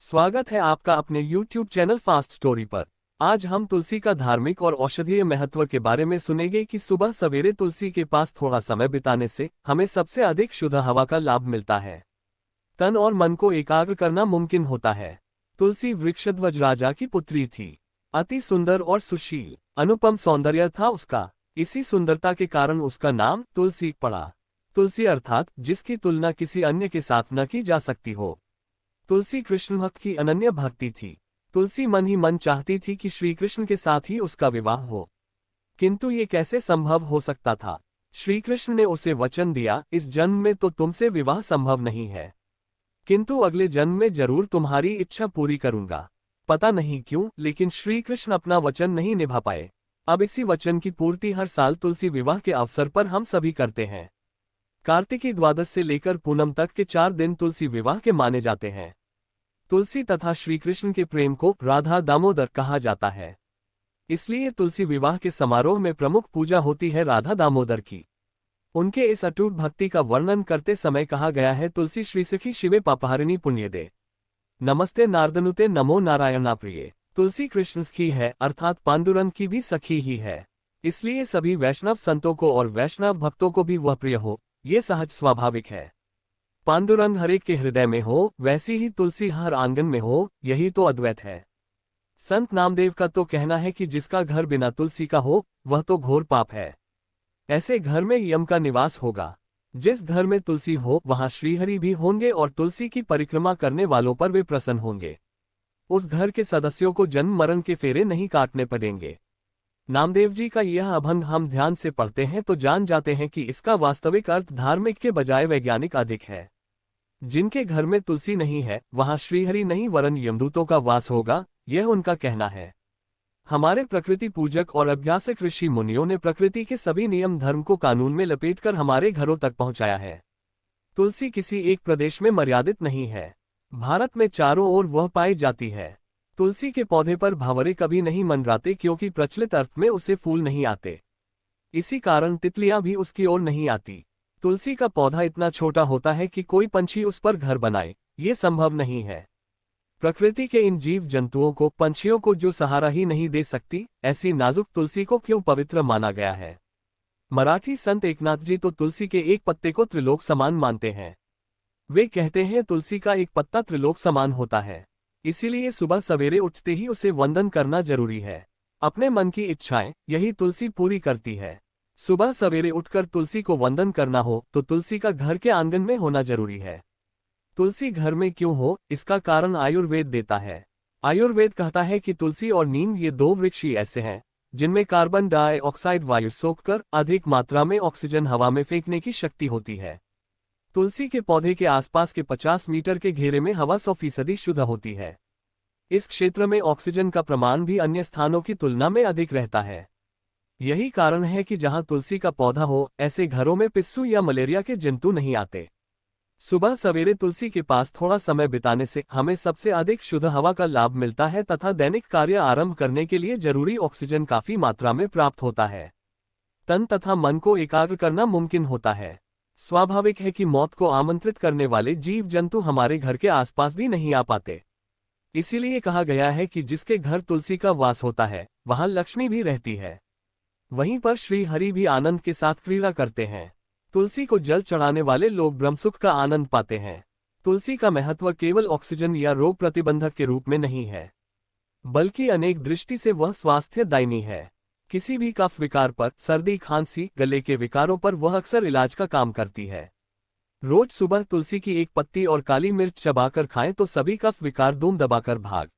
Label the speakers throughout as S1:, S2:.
S1: स्वागत है आपका अपने YouTube चैनल फास्ट स्टोरी पर। आज हम तुलसी का धार्मिक और औषधीय महत्व के बारे में सुनेंगे कि सुबह सवेरे तुलसी के पास थोड़ा समय बिताने से हमें सबसे अधिक शुद्ध हवा का लाभ मिलता है। तन और मन को एकाग्र करना मुमकिन होता है। तुलसी वृक्षध्वज राजा की पुत्री थी। अति सुंदर और सुशील, अनुपम सौंदर्य था उसका। इसी सुंदरता के कारण उसका नाम तुलसी पड़ा। तुलसी अर्थात जिसकी तुलना किसी अन्य के साथ न की जा सकती हो। तुलसी कृष्ण भक्त की अनन्य भक्ति थी। तुलसी मन ही मन चाहती थी कि श्री कृष्ण के साथ ही उसका विवाह हो, किंतु ये कैसे संभव हो सकता था। श्री कृष्ण ने उसे वचन दिया, इस जन्म में तो तुमसे विवाह संभव नहीं है, किंतु अगले जन्म में जरूर तुम्हारी इच्छा पूरी करूंगा। पता नहीं क्यों, लेकिन श्री कृष्ण अपना वचन नहीं निभा पाए। अब इसी वचन की पूर्ति हर साल तुलसी विवाह के अवसर पर हम सभी करते हैं। कार्तिकी द्वादश से लेकर पूनम तक के 4 दिन तुलसी विवाह के माने जाते हैं। तुलसी तथा श्री कृष्ण के प्रेम को राधा दामोदर कहा जाता है, इसलिए तुलसी विवाह के समारोह में प्रमुख पूजा होती है राधा दामोदर की। उनके इस अटूट भक्ति का वर्णन करते समय कहा गया है, तुलसी श्री सखी शिवे पापहारिणी पुण्यदे नमस्ते नारदनुते नमो नारायणा प्रिय। तुलसी कृष्ण की है अर्थात पांडुरंग की भी सखी ही है, इसलिए सभी वैष्णव संतों को और वैष्णव भक्तों को भी वह प्रिय हो, ये सहज स्वाभाविक है। पांडुरंग हर एक के हृदय में हो, वैसी ही तुलसी हर आंगन में हो, यही तो अद्वैत है। संत नामदेव का तो कहना है कि जिसका घर बिना तुलसी का हो वह तो घोर पाप है। ऐसे घर में यम का निवास होगा। जिस घर में तुलसी हो वहां श्रीहरि भी होंगे और तुलसी की परिक्रमा करने वालों पर वे प्रसन्न होंगे। उस घर के सदस्यों को जन्म मरण के फेरे नहीं काटने पड़ेंगे। नामदेव जी का यह अभंग हम ध्यान से पढ़ते हैं तो जान जाते हैं कि इसका वास्तविक अर्थ धार्मिक के बजाय वैज्ञानिक अधिक है। जिनके घर में तुलसी नहीं है वहां श्रीहरि नहीं वरन यमदूतों का वास होगा, यह उनका कहना है। हमारे प्रकृति पूजक और अभ्यासक ऋषि मुनियों ने प्रकृति के सभी नियम धर्म को कानून में लपेटकर हमारे घरों तक पहुंचाया है। तुलसी किसी एक प्रदेश में मर्यादित नहीं है, भारत में चारों ओर वह पाई जाती है। तुलसी के पौधे पर भंवरे कभी नहीं मंडराते, क्योंकि प्रचलित अर्थ में उसे फूल नहीं आते। इसी कारण तितलियां भी उसकी ओर नहीं आती। तुलसी का पौधा इतना छोटा होता है कि कोई पंछी उस पर घर बनाए, ये संभव नहीं है। प्रकृति के इन जीव जंतुओं को, पंछियों को जो सहारा ही नहीं दे सकती, ऐसी नाजुक तुलसी को क्यों पवित्र माना गया है। मराठी संत एकनाथ जी तो तुलसी के एक पत्ते को त्रिलोक समान मानते हैं। वे कहते हैं तुलसी का एक पत्ता त्रिलोक समान होता है, इसीलिए सुबह सवेरे उठते ही उसे वंदन करना जरूरी है। अपने मन की इच्छाएं यही तुलसी पूरी करती है। सुबह सवेरे उठकर तुलसी को वंदन करना हो तो तुलसी का घर के आंगन में होना जरूरी है। तुलसी घर में क्यों हो, इसका कारण आयुर्वेद देता है। आयुर्वेद कहता है कि तुलसी और नीम ये 2 वृक्ष ही ऐसे हैं जिनमें कार्बन डाइऑक्साइड वायु सोखकर अधिक मात्रा में ऑक्सीजन हवा में फेंकने की शक्ति होती है। तुलसी के पौधे के आसपास के 50 मीटर के घेरे में हवा 100% शुद्ध होती है। इस क्षेत्र में ऑक्सीजन का प्रमाण भी अन्य स्थानों की तुलना में अधिक रहता है। यही कारण है कि जहां तुलसी का पौधा हो, ऐसे घरों में पिस्सू या मलेरिया के जंतु नहीं आते। सुबह सवेरे तुलसी के पास थोड़ा समय बिताने से हमें सबसे अधिक शुद्ध हवा का लाभ मिलता है तथा दैनिक कार्य आरंभ करने के लिए जरूरी ऑक्सीजन काफी मात्रा में प्राप्त होता है। तन तथा मन को एकाग्र करना मुमकिन होता है। स्वाभाविक है कि मौत को आमंत्रित करने वाले जीव जंतु हमारे घर के आसपास भी नहीं आ पाते। इसीलिए कहा गया है कि जिसके घर तुलसी का वास होता है वहां लक्ष्मी भी रहती है। वहीं पर श्री हरि भी आनंद के साथ क्रीड़ा करते हैं। तुलसी को जल चढ़ाने वाले लोग ब्रह्मसुख का आनंद पाते हैं। तुलसी का महत्व केवल ऑक्सीजन या रोग प्रतिबंधक के रूप में नहीं है, बल्कि अनेक दृष्टि से वह स्वास्थ्यदायिनी है। किसी भी कफ विकार पर, सर्दी खांसी गले के विकारों पर वह अक्सर इलाज का काम करती है। रोज सुबह तुलसी की एक पत्ती और काली मिर्च चबाकर खाएं तो सभी कफ विकार धूम दबाकर भाग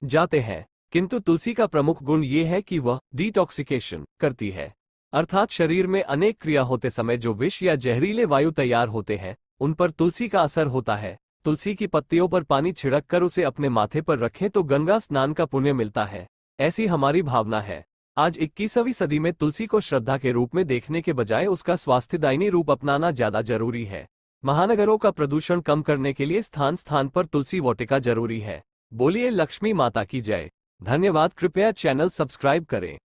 S1: जाते हैं। किंतु तुलसी का प्रमुख गुण ये है कि वह डिटॉक्सिकेशन करती है, अर्थात शरीर में अनेक क्रिया होते समय जो विष या जहरीले वायु तैयार होते हैं उन पर तुलसी का असर होता है। तुलसी की पत्तियों पर पानी छिड़क कर उसे अपने माथे पर रखें तो गंगा स्नान का पुण्य मिलता है, ऐसी हमारी भावना है। आज 21वीं सदी में तुलसी को श्रद्धा के रूप में देखने के बजाय उसका स्वास्थ्यदायिनी रूप अपनाना ज्यादा जरूरी है। महानगरों का प्रदूषण कम करने के लिए स्थान स्थान पर तुलसी वाटिका जरूरी है। बोलिए लक्ष्मी माता की जय। धन्यवाद। कृपया चैनल सब्सक्राइब करें।